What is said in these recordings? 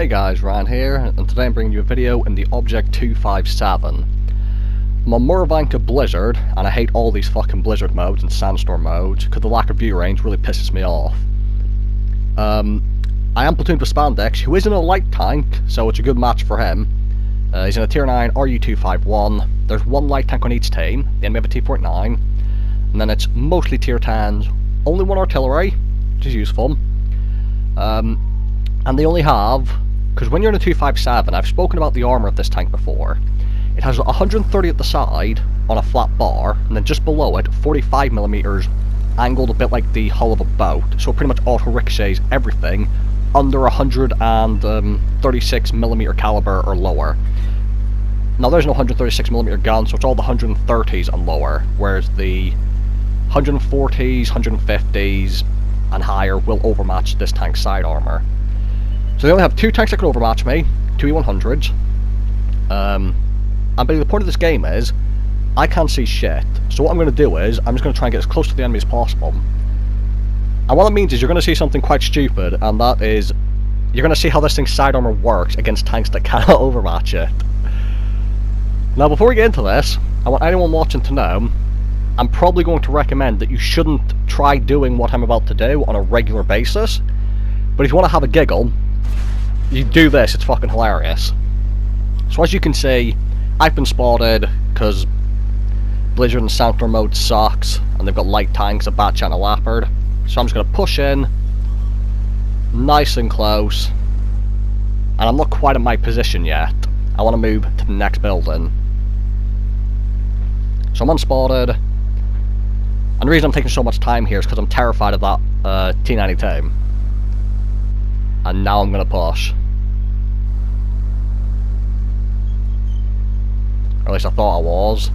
Hey guys, Ryan here, and today I'm bringing you a video in the Object 257. I'm on Muravanka Blizzard, and I hate all these fucking Blizzard modes and Sandstorm modes, because the lack of view range really pisses me off. I am platooned with Spandex, who is in a light tank, so it's a good match for him. He's in a Tier 9 RU-251, there's one light tank on each team, the enemy have a T-49, and then it's mostly Tier 10s, only one artillery, which is useful. And they only have, because when you're in a 257, I've spoken about the armour of this tank before, it has 130 at the side on a flat bar, and then just below it, 45mm angled a bit like the hull of a boat, so it pretty much auto-ricochets everything under 136mm caliber or lower. Now there's no 136mm gun, so it's all the 130s and lower, whereas the 140s, 150s and higher will overmatch this tank's side armour. So they only have two tanks that can overmatch me, two E100s. And basically the point of this game is, I can't see shit. So what I'm going to do is, I'm just going to try and get as close to the enemy as possible. And what that means is you're going to see something quite stupid, and that is, you're going to see how this thing's side armour works against tanks that cannot overmatch it. Now before we get into this, I want anyone watching to know, I'm probably going to recommend that you shouldn't try doing what I'm about to do on a regular basis. But if you want to have a giggle, you do this, it's fucking hilarious. So as you can see, I've been spotted because Blizzard and Sandstorm mode sucks, and they've got light tanks, a Batchat and a Leopard. So I'm just going to push in, nice and close, and I'm not quite at my position yet. I want to move to the next building. So I'm unspotted, and the reason I'm taking so much time here is because I'm terrified of that T-92. And now I'm going to push. Or at least I thought I was.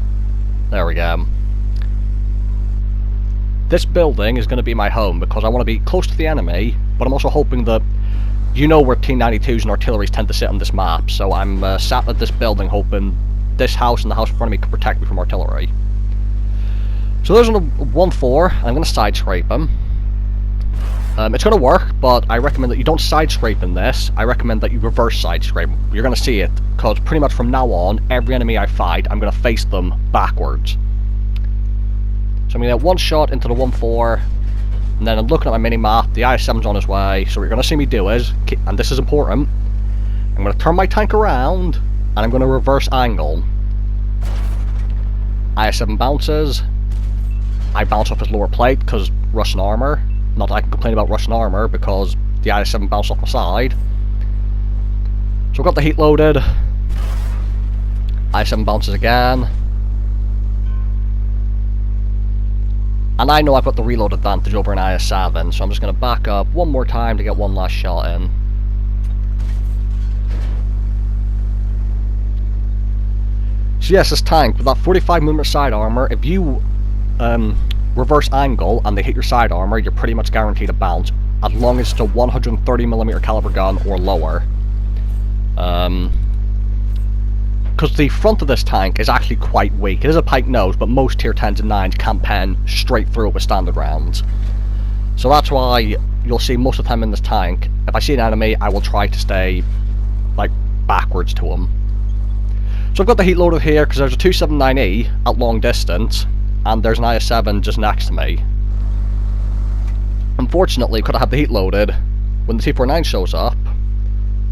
There we go. This building is going to be my home because I want to be close to the enemy, but I'm also hoping that you know where T-92s and artilleries tend to sit on this map, so I'm sat at this building hoping this house and the house in front of me can protect me from artillery. So there's a 1-4, I'm going to side scrape him. It's going to work, but I recommend that you don't side scrape in this. I recommend that you reverse side scrape. You're going to see it, because pretty much from now on, every enemy I fight, I'm going to face them backwards. So I'm going to get one shot into the 1-4, and then I'm looking at my mini-map, the IS-7's on his way, so what you're going to see me do is, and this is important, I'm going to turn my tank around, and I'm going to reverse angle. IS-7 bounces, I bounce off his lower plate, because Russian armour. Not that I can complain about Russian armour, because the IS-7 bounced off my side. So I've got the heat loaded. IS-7 bounces again. And I know I've got the reload advantage over an IS-7, so I'm just going to back up one more time to get one last shot in. So yes, this tank, with that 45mm side armour, if you reverse angle and they hit your side armour, you're pretty much guaranteed a bounce, as long as it's a 130mm caliber gun or lower. Because the front of this tank is actually quite weak. It is a pike nose, but most Tier 10s and 9s can pen straight through it with standard rounds. So that's why you'll see most of the time in this tank, if I see an enemy, I will try to stay, like, backwards to him. So I've got the heat loader here, because there's a 279E at long distance, and there's an IS-7 just next to me. Unfortunately, because I have the heat loaded, when the T-49 shows up,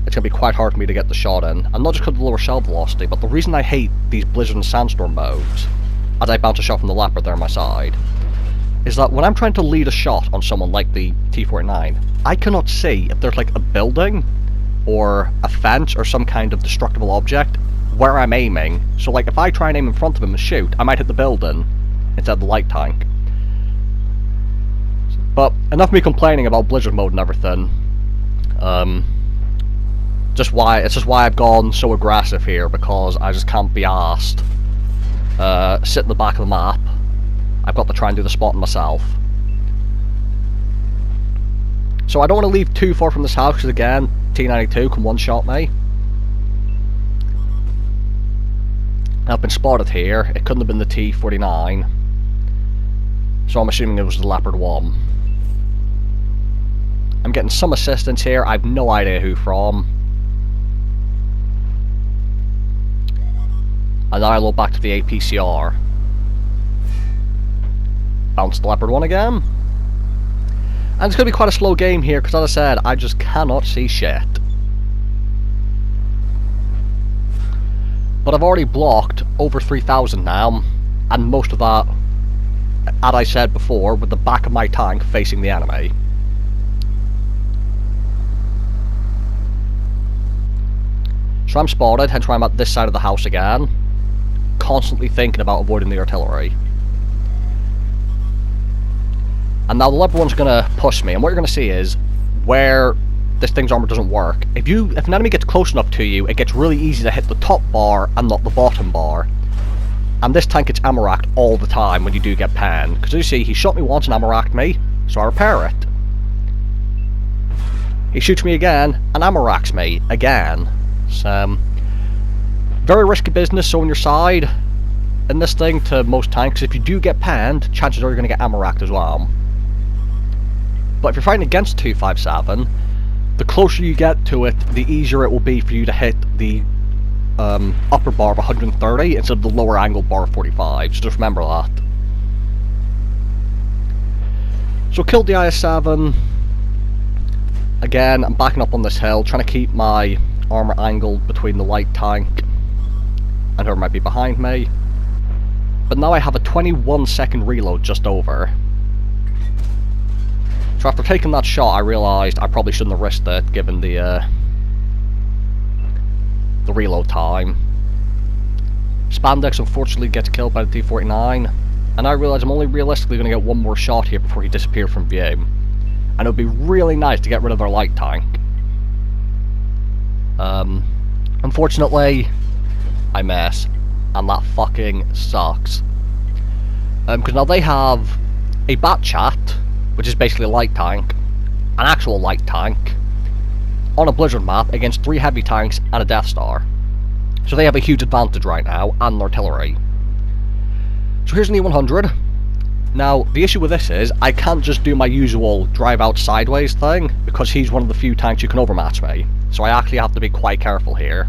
it's going to be quite hard for me to get the shot in. And not just because of the lower shell velocity, but the reason I hate these Blizzard and Sandstorm modes, as I bounce a shot from the Leopard there on my side, is that when I'm trying to lead a shot on someone like the T-49, I cannot see if there's like a building, or a fence, or some kind of destructible object where I'm aiming. So like if I try and aim in front of him and shoot, I might hit the building instead of the light tank. But enough of me complaining about Blizzard mode and everything. It's just why I've gone so aggressive here, because I just can't be arsed. Sit in the back of the map. I've got to try and do the spotting myself. So I don't want to leave too far from this house, because again, T-92 can one-shot me. I've been spotted here. It couldn't have been the T-49. So I'm assuming it was the Leopard 1. I'm getting some assistance here. I've no idea who from. And now I load back to the APCR. Bounce the Leopard 1 again. And it's going to be quite a slow game here, because as I said, I just cannot see shit. But I've already blocked over 3,000 now, and most of that, as I said before, with the back of my tank facing the enemy. So I'm spotted, hence why I'm at this side of the house again, constantly thinking about avoiding the artillery. And now the Leopard 1's going to push me, and what you're going to see is where this thing's armor doesn't work. If an enemy gets close enough to you, it gets really easy to hit the top bar and not the bottom bar. And this tank gets ammo racked all the time when you do get panned. Because as you see, he shot me once and ammo racked me, so I repair it. He shoots me again and ammo racks me again. So, very risky business, so on your side in this thing to most tanks. If you do get panned, chances are you're going to get ammo racked as well. But if you're fighting against 257, the closer you get to it, the easier it will be for you to hit the upper bar of 130 instead of the lower angle bar of 45, so just remember that. So killed the IS-7. Again, I'm backing up on this hill, trying to keep my armor angled between the light tank and whoever might be behind me. But now I have a 21-second reload just over. So after taking that shot, I realised I probably shouldn't have risked it, given the reload time. Spandex unfortunately gets killed by the T-49, and I realise I'm only realistically going to get one more shot here before he disappears from view. And it would be really nice to get rid of their light tank. Unfortunately, I miss, and that fucking sucks. Because now they have a Bat Chat, which is basically a light tank, an actual light tank, on a Blizzard map against 3 heavy tanks and a Death Star. So they have a huge advantage right now, and artillery. So here's an E-100. Now, the issue with this is, I can't just do my usual drive out sideways thing, because he's one of the few tanks who can overmatch me. So I actually have to be quite careful here.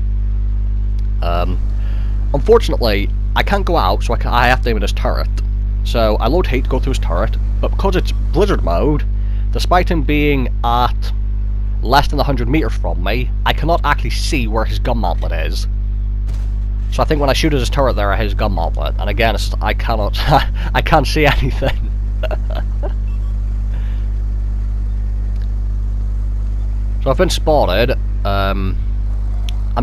Unfortunately, I can't go out, so I have to aim at his turret. So I load heat to go through his turret, but because it's Blizzard mode, despite him being at less than 100 meters from me, I cannot actually see where his gun mantlet is. So I think when I shoot at his turret there, I hit his gun mantlet, and again, I cannot, I can't see anything. So I've been spotted. I'm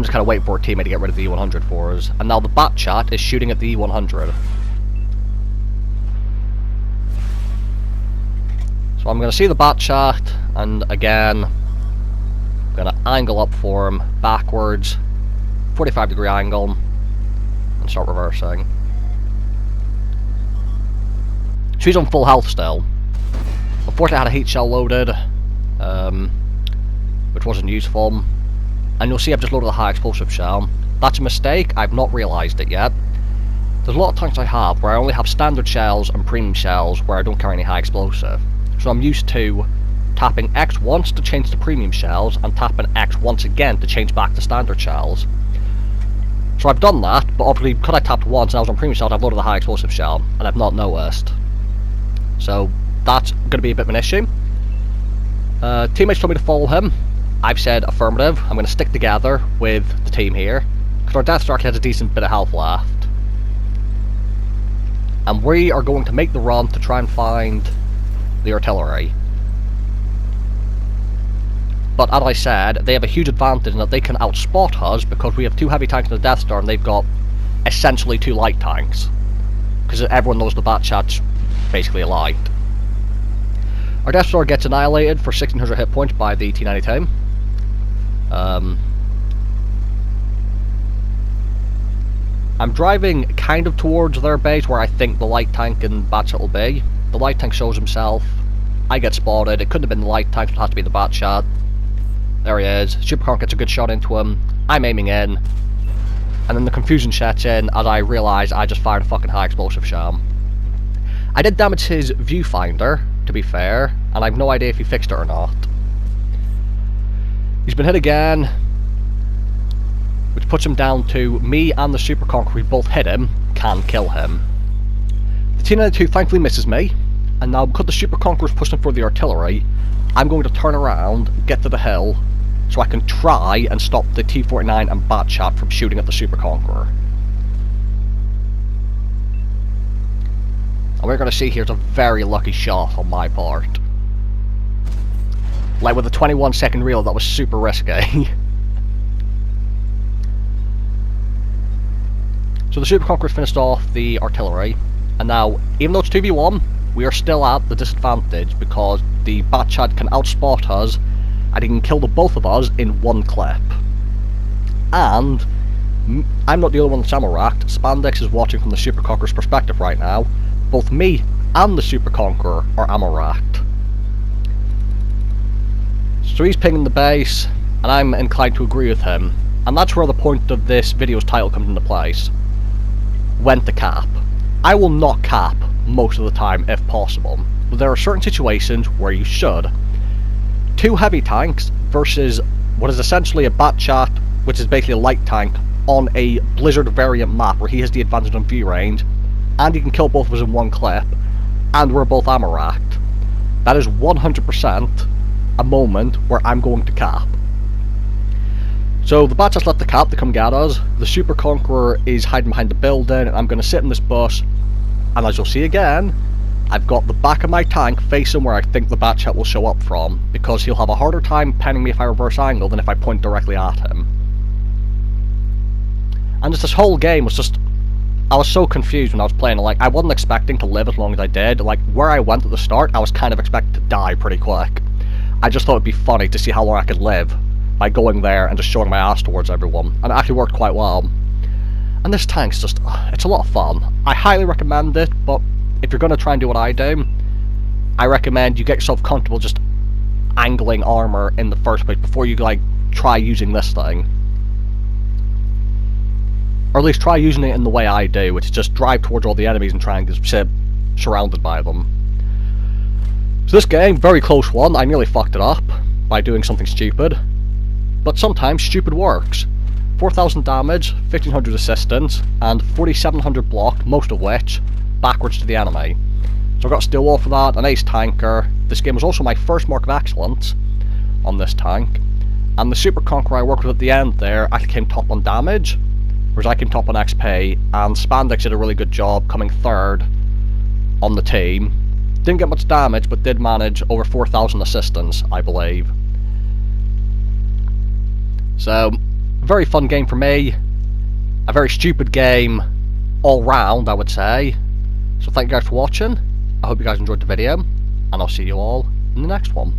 just kind of waiting for a teammate to get rid of the E-100 for us, and now the Bat Chat is shooting at the E-100. So I'm going to see the Bat Chat, and again, I'm going to angle up for him, backwards, 45-degree angle, and start reversing. So he's on full health still. Unfortunately I had a heat shell loaded, which wasn't useful. And you'll see I've just loaded a high explosive shell. That's a mistake, I've not realised it yet. There's a lot of tanks I have where I only have standard shells and premium shells where I don't carry any high explosive. So I'm used to tapping X once to change to premium shells, and tapping X once again to change back to standard shells. So I've done that, but obviously because I tapped once and I was on premium shells, I've loaded a high explosive shell, and I've not noticed. So that's going to be a bit of an issue. Teammates told me to follow him. I've said affirmative. I'm going to stick together with the team here, because our Death Star has a decent bit of health left. And we are going to make the run to try and find the artillery. But as I said, they have a huge advantage in that they can outspot us, because we have 2 heavy tanks and a Death Star, and they've got essentially 2 light tanks. Because everyone knows the Bat Chat's basically a light. Our Death Star gets annihilated for 1600 hit points by the T-92. I'm driving kind of towards their base where I think the light tank and Bat Chat will be. The light tank shows himself. I get spotted. It couldn't have been the light tank, so it has to be the Bat Chat. There he is. Supercon gets a good shot into him. I'm aiming in. And then the confusion sets in as I realise I just fired a fucking high explosive shell. I did damage his viewfinder, to be fair, and I've no idea if he fixed it or not. He's been hit again. which puts him down to me and the Super Conqueror, we both hit him, can kill him. The T-92 thankfully misses me, and now because the Super Conqueror is pushing for the artillery, I'm going to turn around, get to the hill, so I can try and stop the T-49 and Batchat from shooting at the Super Conqueror. And we're going to see here's a very lucky shot on my part. Like with a 21-second reel, that was super risky. So the Super Conqueror's finished off the artillery, and now, even though it's 2v1, we are still at the disadvantage because the Batchat can outspot us, and he can kill the both of us in one clip. And I'm not the only one that's ammo-racked. Spandex is watching from the Super Conqueror's perspective right now. Both me and the Super Conqueror are ammo-racked. So he's pinging the base, and I'm inclined to agree with him. And that's where the point of this video's title comes into place. When to cap. I will not cap most of the time if possible, but there are certain situations where you should. 2 heavy tanks versus what is essentially a Batchat, which is basically a light tank, on a Blizzard variant map where he has the advantage on view range, and he can kill both of us in one clip, and we're both ammo racked. That is 100% a moment where I'm going to cap. So the Batchat's let the cap to come get us, the Super Conqueror is hiding behind the building, and I'm going to sit in this bus, and as you'll see again, I've got the back of my tank facing where I think the Batchat will show up from, because he'll have a harder time penning me if I reverse angle than if I point directly at him. And just this whole game was just, I was so confused when I was playing. Like, I wasn't expecting to live as long as I did. Like, where I went at the start, I was kind of expecting to die pretty quick. I just thought it'd be funny to see how long I could live by going there and just showing my ass towards everyone, and it actually worked quite well. And this tank's just, it's a lot of fun. I highly recommend it, but if you're going to try and do what I do, I recommend you get yourself comfortable just angling armor in the first place before you, like, try using this thing. Or at least try using it in the way I do, which is just drive towards all the enemies and try and get surrounded by them. So this game, very close one, I nearly fucked it up by doing something stupid. But sometimes stupid works. 4,000 damage, 1,500 assistance, and 4,700 blocked, most of which backwards to the enemy. So I got a steel wall for that, an ace tanker. This game was also my first mark of excellence on this tank. And the Super Conqueror I worked with at the end there actually came top on damage, whereas I came top on XP, and Spandex did a really good job coming third on the team. Didn't get much damage, but did manage over 4,000 assistance, I believe. So, very fun game for me. A very stupid game all round, I would say. So thank you guys for watching. I hope you guys enjoyed the video, and I'll see you all in the next one.